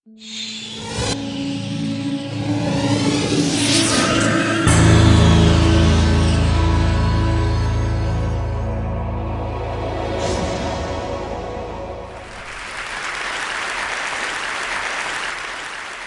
Think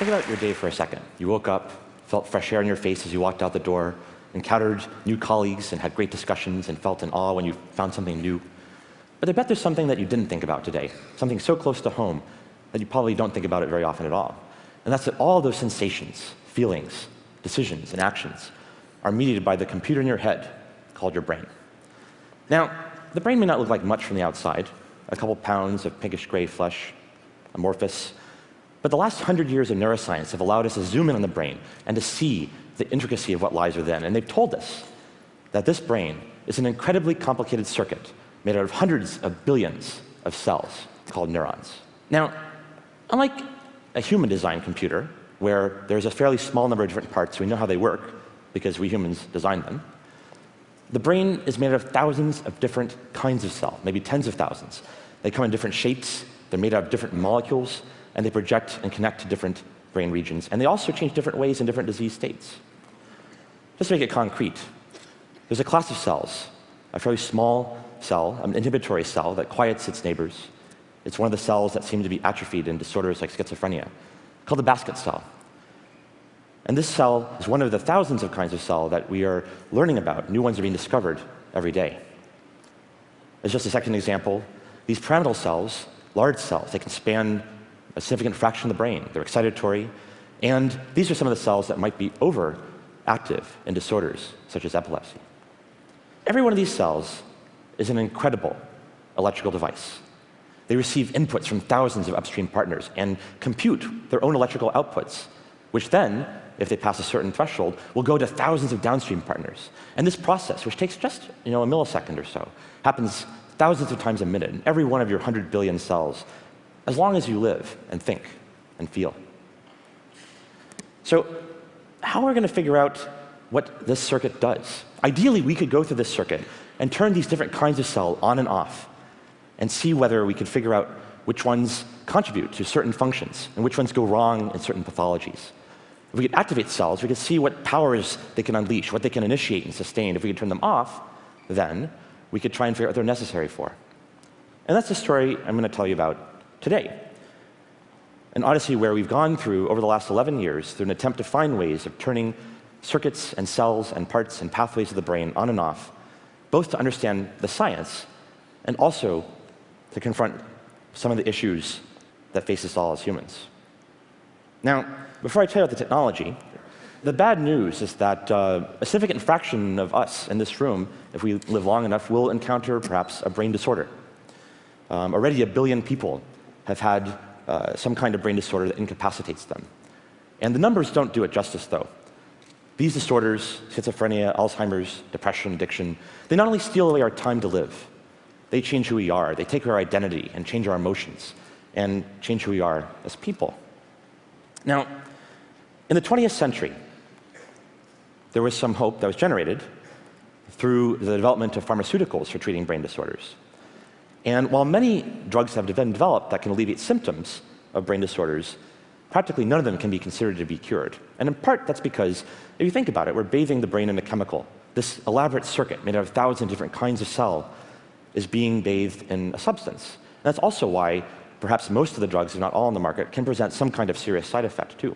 about your day for a second. You woke up, felt fresh air in your face as you walked out the door, encountered new colleagues and had great discussions and felt in awe when you found something new. But I bet there's something that you didn't think about today, something so close to home that you probably don't think about it very often at all. And that's that all those sensations, feelings, decisions, and actions are mediated by the computer in your head called your brain. Now, the brain may not look like much from the outside, a couple pounds of pinkish-gray flesh, amorphous, but the last 100 years of neuroscience have allowed us to zoom in on the brain and to see the intricacy of what lies within. And they've told us that this brain is an incredibly complicated circuit made out of hundreds of billions of cells called neurons. Now, unlike a human-designed computer, where there's a fairly small number of different parts, we know how they work because we humans designed them, the brain is made of thousands of different kinds of cells, maybe tens of thousands. They come in different shapes, they're made out of different molecules, and they project and connect to different brain regions. And they also change different ways in different disease states. Just to make it concrete, there's a class of cells, a fairly small cell, an inhibitory cell that quiets its neighbors. It's one of the cells that seem to be atrophied in disorders like schizophrenia, called the basket cell. And this cell is one of the thousands of kinds of cell that we are learning about. New ones are being discovered every day. As just a second example, these pyramidal cells, large cells, they can span a significant fraction of the brain. They're excitatory, and these are some of the cells that might be overactive in disorders such as epilepsy. Every one of these cells is an incredible electrical device. They receive inputs from thousands of upstream partners and compute their own electrical outputs, which then, if they pass a certain threshold, will go to thousands of downstream partners. And this process, which takes just a millisecond or so, happens thousands of times a minute in every one of your 100 billion cells, as long as you live and think and feel. So how are we going to figure out what this circuit does? Ideally, we could go through this circuit and turn these different kinds of cell on and off and see whether we could figure out which ones contribute to certain functions and which ones go wrong in certain pathologies. If we could activate cells, we could see what powers they can unleash, what they can initiate and sustain. If we could turn them off, then we could try and figure out what they're necessary for. And that's the story I'm going to tell you about today. An odyssey where we've gone through, over the last 11 years, through an attempt to find ways of turning circuits and cells and parts and pathways of the brain on and off, both to understand the science and also to confront some of the issues that face us all as humans. Now, before I tell you about the technology, the bad news is that a significant fraction of us in this room, if we live long enough, will encounter perhaps a brain disorder. Already 1 billion people have had some kind of brain disorder that incapacitates them. And the numbers don't do it justice, though. These disorders, schizophrenia, Alzheimer's, depression, addiction, they not only steal away our time to live, they change who we are. They take away our identity and change our emotions and change who we are as people. Now, in the 20th century, there was some hope that was generated through the development of pharmaceuticals for treating brain disorders. And while many drugs have been developed that can alleviate symptoms of brain disorders, practically none of them can be considered to be cured. And in part, that's because, if you think about it, we're bathing the brain in a chemical. This elaborate circuit made out of thousands of different kinds of cell is being bathed in a substance. And that's also why perhaps most of the drugs, if not all on the market, can present some kind of serious side effect, too.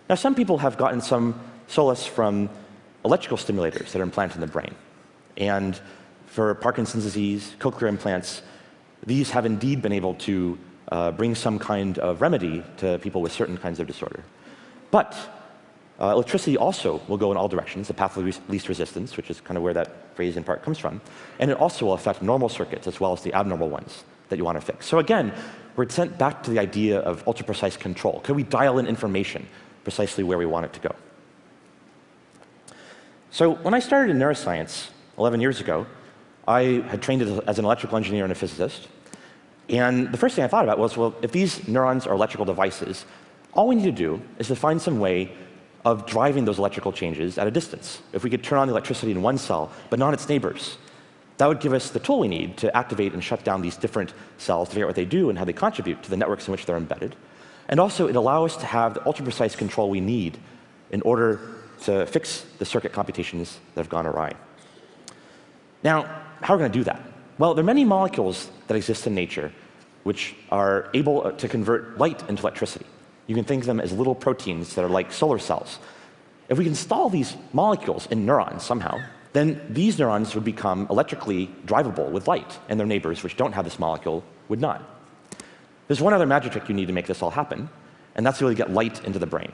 Now, some people have gotten some solace from electrical stimulators that are implanted in the brain. And for Parkinson's disease, cochlear implants, these have indeed been able to bring some kind of remedy to people with certain kinds of disorder. But electricity also will go in all directions, the path of least resistance, which is kind of where that phrase in part comes from. And it also will affect normal circuits as well as the abnormal ones that you want to fix. So again, we're sent back to the idea of ultra-precise control. Can we dial in information precisely where we want it to go? So when I started in neuroscience 11 years ago, I had trained as an electrical engineer and a physicist. And the first thing I thought about was, well, if these neurons are electrical devices, all we need to do is to find some way of driving those electrical changes at a distance. If we could turn on the electricity in one cell, but not its neighbors, that would give us the tool we need to activate and shut down these different cells to figure out what they do and how they contribute to the networks in which they're embedded. And also, it allows us to have the ultra-precise control we need in order to fix the circuit computations that have gone awry. Now, how are we going to do that? Well, there are many molecules that exist in nature which are able to convert light into electricity. You can think of them as little proteins that are like solar cells. If we can install these molecules in neurons somehow, then these neurons would become electrically drivable with light, and their neighbors, which don't have this molecule, would not. There's one other magic trick you need to make this all happen, and that's to really get light into the brain.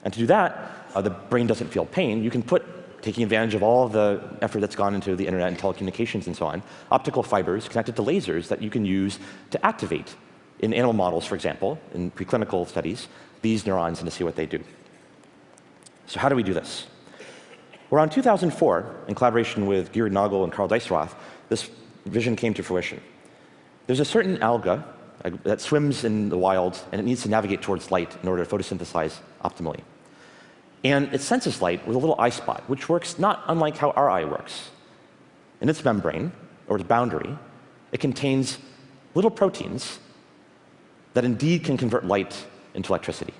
And to do that, the brain doesn't feel pain. You can put, taking advantage of all the effort that's gone into the internet and telecommunications and so on, optical fibers connected to lasers that you can use to activate, in animal models, for example, in preclinical studies, these neurons and to see what they do. So how do we do this? Around 2004, in collaboration with Georg Nagel and Carl Deisroth, this vision came to fruition. There's a certain alga that swims in the wild, and it needs to navigate towards light in order to photosynthesize optimally. And it senses light with a little eye spot, which works not unlike how our eye works. In its membrane, or its boundary, it contains little proteins that indeed can convert light into electricity.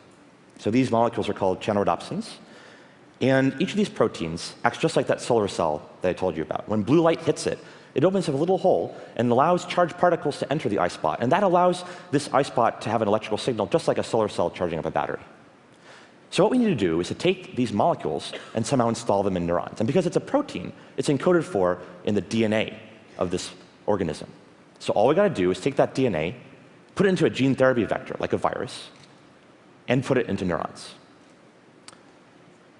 So these molecules are called channelrhodopsins. And each of these proteins acts just like that solar cell that I told you about. When blue light hits it, it opens up a little hole and allows charged particles to enter the eye spot. And that allows this eye spot to have an electrical signal just like a solar cell charging up a battery. So what we need to do is to take these molecules and somehow install them in neurons. And because it's a protein, it's encoded for in the DNA of this organism. So all we got to do is take that DNA, put it into a gene therapy vector, like a virus, and put it into neurons.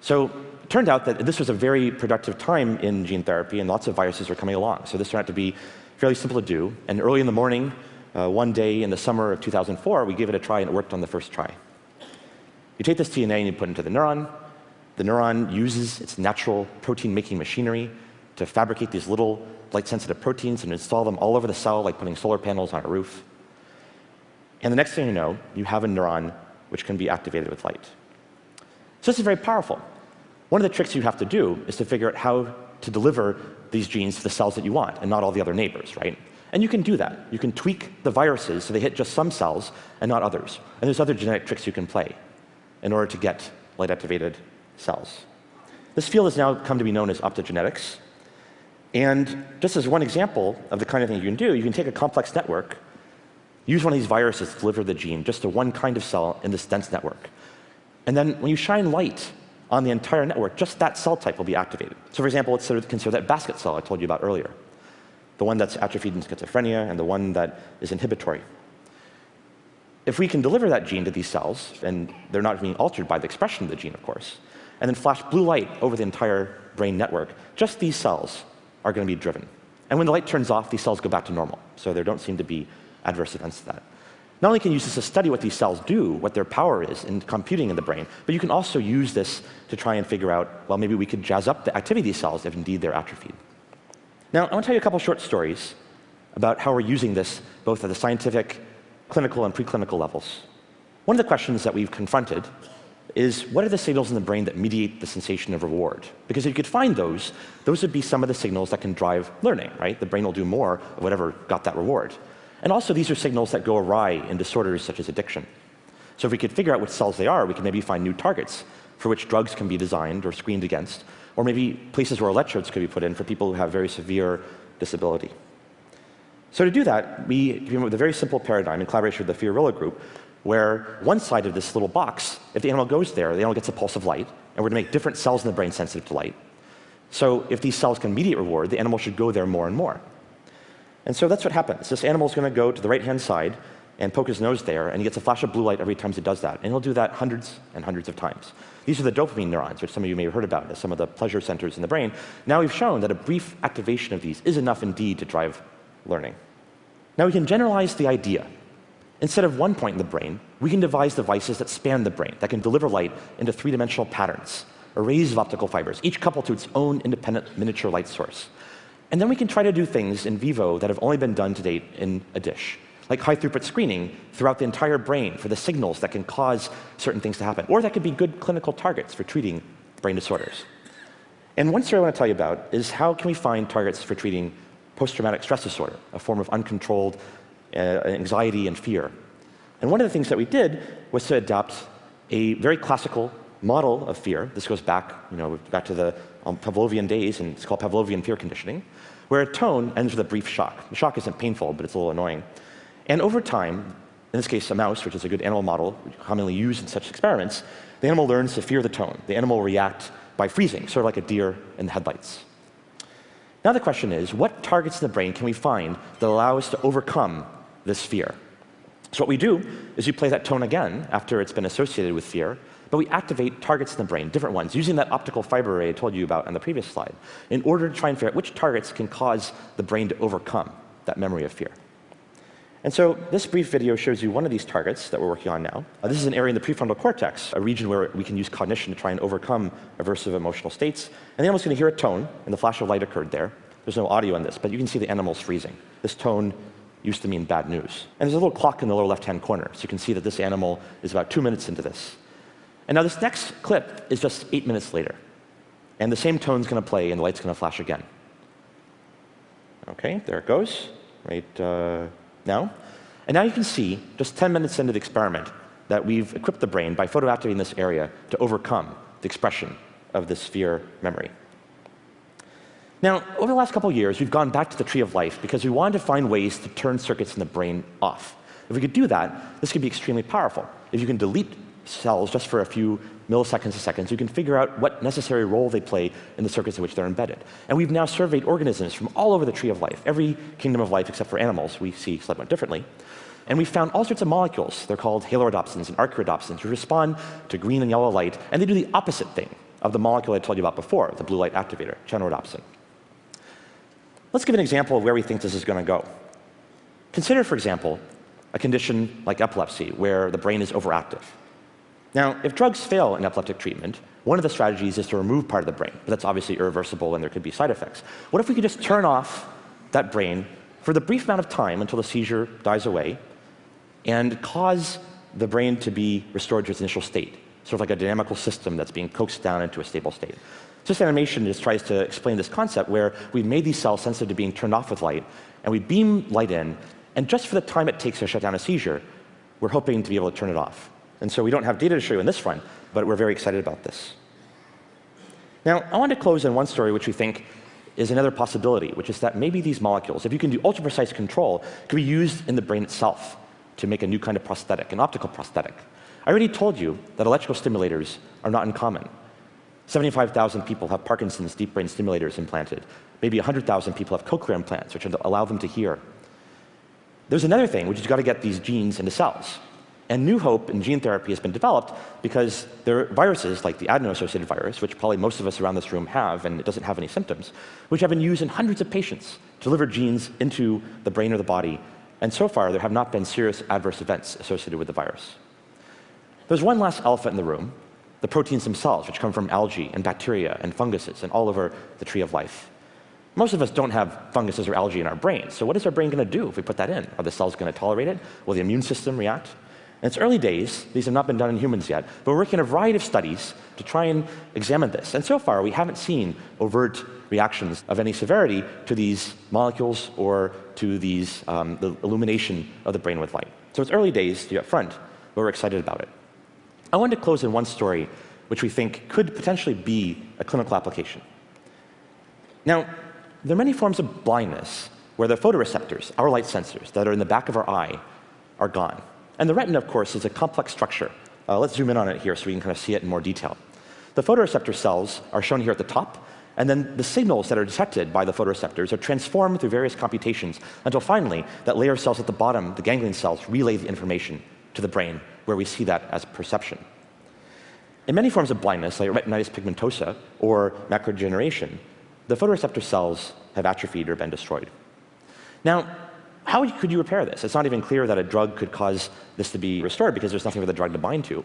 So it turned out that this was a very productive time in gene therapy, and lots of viruses were coming along. So this turned out to be fairly simple to do. And early in the morning, one day in the summer of 2004, we gave it a try, and it worked on the first try. You take this DNA and you put it into the neuron. The neuron uses its natural protein-making machinery to fabricate these little light-sensitive proteins and install them all over the cell, like putting solar panels on a roof. And the next thing you know, you have a neuron which can be activated with light. So this is very powerful. One of the tricks you have to do is to figure out how to deliver these genes to the cells that you want and not all the other neighbors, right? And you can do that. You can tweak the viruses so they hit just some cells and not others. And there's other genetic tricks you can play in order to get light-activated cells. This field has now come to be known as optogenetics. And just as one example of the kind of thing you can do, you can take a complex network, use one of these viruses to deliver the gene just to one kind of cell in this dense network. And then when you shine light on the entire network, just that cell type will be activated. So for example, let's consider that basket cell I told you about earlier, the one that's atrophied in schizophrenia and the one that is inhibitory. If we can deliver that gene to these cells, and they're not being altered by the expression of the gene, of course, and then flash blue light over the entire brain network, just these cells are going to be driven. And when the light turns off, these cells go back to normal. So there don't seem to be adverse events to that. Not only can you use this to study what these cells do, what their power is in computing in the brain, but you can also use this to try and figure out, well, maybe we could jazz up the activity of these cells if indeed they're atrophied. Now, I want to tell you a couple short stories about how we're using this both at the scientific, clinical, and preclinical levels. One of the questions that we've confronted is, what are the signals in the brain that mediate the sensation of reward? Because if you could find those would be some of the signals that can drive learning, right? The brain will do more of whatever got that reward. And also, these are signals that go awry in disorders such as addiction. So if we could figure out which cells they are, we can maybe find new targets for which drugs can be designed or screened against, or maybe places where electrodes could be put in for people who have very severe disability. So to do that, we came up with a very simple paradigm in collaboration with the Fiorillo group, where one side of this little box, if the animal goes there, the animal gets a pulse of light, and we're going to make different cells in the brain sensitive to light. So if these cells can mediate reward, the animal should go there more and more. And so that's what happens. This animal is going to go to the right-hand side and poke his nose there, and he gets a flash of blue light every time it does that. And he'll do that hundreds and hundreds of times. These are the dopamine neurons, which some of you may have heard about as some of the pleasure centers in the brain. Now we've shown that a brief activation of these is enough indeed to drive learning. Now we can generalize the idea. Instead of one point in the brain, we can devise devices that span the brain, that can deliver light into three-dimensional patterns, arrays of optical fibers, each coupled to its own independent miniature light source. And then we can try to do things in vivo that have only been done to date in a dish, like high-throughput screening throughout the entire brain for the signals that can cause certain things to happen, or that could be good clinical targets for treating brain disorders. And one story I want to tell you about is how can we find targets for treating post-traumatic stress disorder, a form of uncontrolled anxiety and fear. And one of the things that we did was to adopt a very classical model of fear. This goes back, back to the Pavlovian days, and it's called Pavlovian fear conditioning, where a tone ends with a brief shock. The shock isn't painful, but it's a little annoying. And over time, in this case a mouse, which is a good animal model commonly used in such experiments, the animal learns to fear the tone. The animal will react by freezing, sort of like a deer in the headlights. Now the question is, what targets in the brain can we find that allow us to overcome this fear? So what we do is we play that tone again after it's been associated with fear, but we activate targets in the brain, different ones, using that optical fiber array I told you about on the previous slide, in order to try and figure out which targets can cause the brain to overcome that memory of fear. And so this brief video shows you one of these targets that we're working on now. This is an area in the prefrontal cortex, a region where we can use cognition to try and overcome aversive emotional states. And the animal's going to hear a tone, and the flash of light occurred there. There's no audio in this, but you can see the animal's freezing. This tone used to mean bad news. And there's a little clock in the lower left-hand corner, so you can see that this animal is about 2 minutes into this. And now this next clip is just 8 minutes later. And the same tone's going to play, and the light's going to flash again. OK, there it goes, right now. And now you can see, just 10 minutes into the experiment, that we've equipped the brain by photoactivating this area to overcome the expression of this fear memory. Now, over the last couple of years, we've gone back to the tree of life because we wanted to find ways to turn circuits in the brain off. If we could do that, this could be extremely powerful. If you can delete cells just for a few milliseconds to seconds, you can figure out what necessary role they play in the circuits in which they're embedded. And we've now surveyed organisms from all over the tree of life, every kingdom of life except for animals we see slightly differently. And we found all sorts of molecules. They're called halorhodopsins and archirhodopsins, who respond to green and yellow light, and they do the opposite thing of the molecule I told you about before, the blue light activator, chenorodopsin. Let's give an example of where we think this is going to go. Consider, for example, a condition like epilepsy, where the brain is overactive. Now, if drugs fail in epileptic treatment, one of the strategies is to remove part of the brain, but that's obviously irreversible and there could be side effects. What if we could just turn off that brain for the brief amount of time until the seizure dies away and cause the brain to be restored to its initial state, sort of like a dynamical system that's being coaxed down into a stable state? This animation just tries to explain this concept where we've made these cells sensitive to being turned off with light, and we beam light in, and just for the time it takes to shut down a seizure, we're hoping to be able to turn it off. And so we don't have data to show you on this front, but we're very excited about this. Now, I want to close on one story which we think is another possibility, which is that maybe these molecules, if you can do ultra-precise control, could be used in the brain itself to make a new kind of prosthetic, an optical prosthetic. I already told you that electrical stimulators are not uncommon. 75,000 people have Parkinson's deep brain stimulators implanted. Maybe 100,000 people have cochlear implants, which allow them to hear. There's another thing, which is you've got to get these genes into cells. And new hope in gene therapy has been developed because there are viruses like the adeno-associated virus, which probably most of us around this room have, and it doesn't have any symptoms, which have been used in hundreds of patients to deliver genes into the brain or the body. And so far, there have not been serious adverse events associated with the virus. There's one last elephant in the room, the proteins themselves, which come from algae and bacteria and funguses and all over the tree of life. Most of us don't have funguses or algae in our brains, so what is our brain going to do if we put that in? Are the cells going to tolerate it? Will the immune system react? And it's early days. These have not been done in humans yet, but we're working on a variety of studies to try and examine this. And so far, we haven't seen overt reactions of any severity to these molecules or to these, the illumination of the brain with light. So it's early days to be up front, but we're excited about it. I wanted to close in one story which we think could potentially be a clinical application. Now, there are many forms of blindness where the photoreceptors, our light sensors that are in the back of our eye, are gone. And the retina, of course, is a complex structure. Let's zoom in on it here so we can kind of see it in more detail. The photoreceptor cells are shown here at the top, and then the signals that are detected by the photoreceptors are transformed through various computations until finally that layer of cells at the bottom, the ganglion cells, relay the information to the brain, where we see that as perception. In many forms of blindness, like retinitis pigmentosa or macular degeneration, the photoreceptor cells have atrophied or been destroyed. Now, how could you repair this? It's not even clear that a drug could cause this to be restored because there's nothing for the drug to bind to. On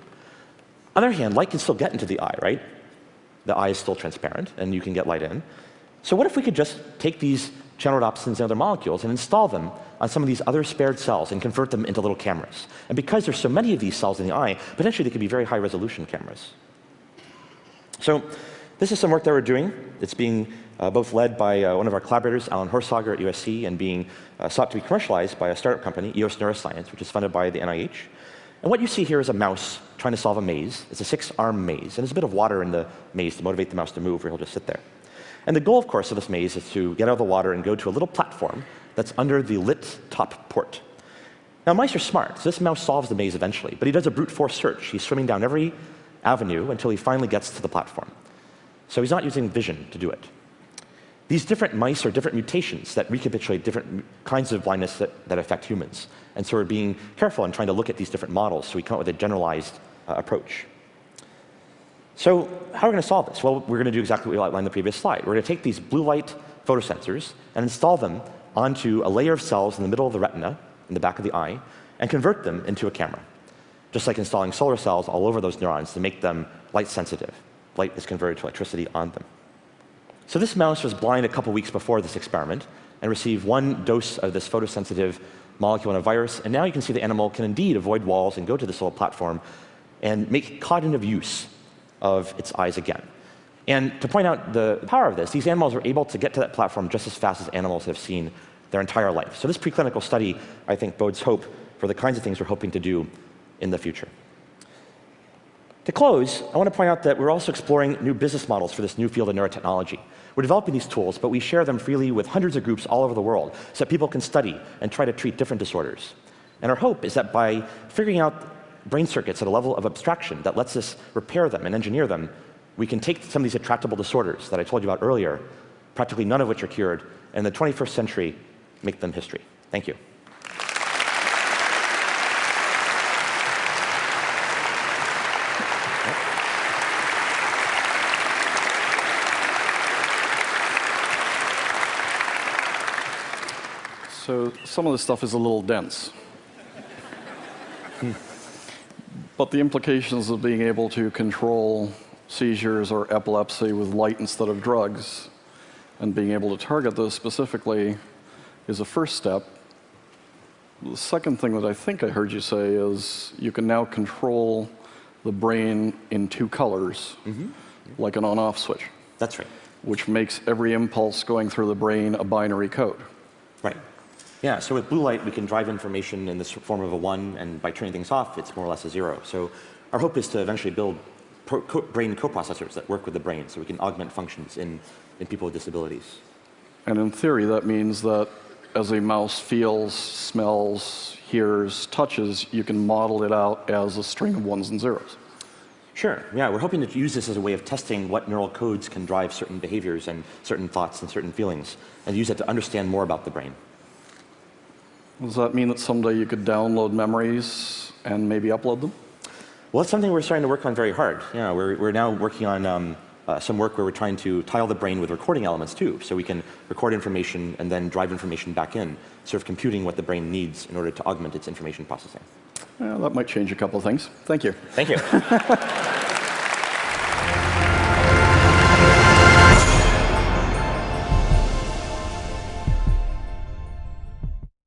the other hand, light can still get into the eye, right? The eye is still transparent, and you can get light in. So what if we could just take these chenorodopsins and other molecules and install them on some of these other spared cells and convert them into little cameras? And because there's so many of these cells in the eye, potentially they could be very high-resolution cameras. So this is some work that we're doing. It's being both led by one of our collaborators, Alan Horsager at USC, and being sought to be commercialized by a startup company, EOS Neuroscience, which is funded by the NIH. And what you see here is a mouse trying to solve a maze. It's a 6-arm maze, and there's a bit of water in the maze to motivate the mouse to move, or he'll just sit there. And the goal, of course, of this maze is to get out of the water and go to a little platform that's under the lit top port. Now, mice are smart, so this mouse solves the maze eventually, but he does a brute force search. He's swimming down every avenue until he finally gets to the platform. So he's not using vision to do it. These different mice are different mutations that recapitulate different kinds of blindness that affect humans. And so we're being careful in trying to look at these different models so we come up with a generalized approach. So how are we going to solve this? Well, we're going to do exactly what we outlined in the previous slide. We're going to take these blue light photosensors and install them onto a layer of cells in the middle of the retina, in the back of the eye, and convert them into a camera. Just like installing solar cells all over those neurons to make them light sensitive. Light is converted to electricity on them. So this mouse was blind a couple weeks before this experiment and received 1 dose of this photosensitive molecule in a virus, and now you can see the animal can indeed avoid walls and go to this little platform and make cognitive use of its eyes again. And to point out the power of this, these animals are able to get to that platform just as fast as animals have seen their entire life. So this preclinical study, I think, bodes hope for the kinds of things we're hoping to do in the future. To close, I want to point out that we're also exploring new business models for this new field of neurotechnology. We're developing these tools, but we share them freely with hundreds of groups all over the world so that people can study and try to treat different disorders. And our hope is that by figuring out brain circuits at a level of abstraction that lets us repair them and engineer them, we can take some of these intractable disorders that I told you about earlier, practically none of which are cured, and in the 21st century, make them history. Thank you. So some of this stuff is a little dense. But the implications of being able to control seizures or epilepsy with light instead of drugs and being able to target those specifically is a first step. The second thing that I think I heard you say is you can now control the brain in 2 colors, like an on-off switch. That's right. Which makes every impulse going through the brain a binary code. Right. Yeah, so with blue light, we can drive information in the form of a 1, and by turning things off, it's more or less a 0. So our hope is to eventually build brain coprocessors that work with the brain so we can augment functions in people with disabilities. And in theory, that means that as a mouse feels, smells, hears, touches, you can model it out as a string of 1s and 0s. Sure. Yeah, we're hoping to use this as a way of testing what neural codes can drive certain behaviors and certain thoughts and certain feelings, and use that to understand more about the brain. Does that mean that someday you could download memories and maybe upload them? Well, it's something we're starting to work on very hard. Yeah, we're now working on some work where we're trying to tile the brain with recording elements too, so we can record information and then drive information back in, sort of computing what the brain needs in order to augment its information processing. Well, that might change a couple of things. Thank you. Thank you.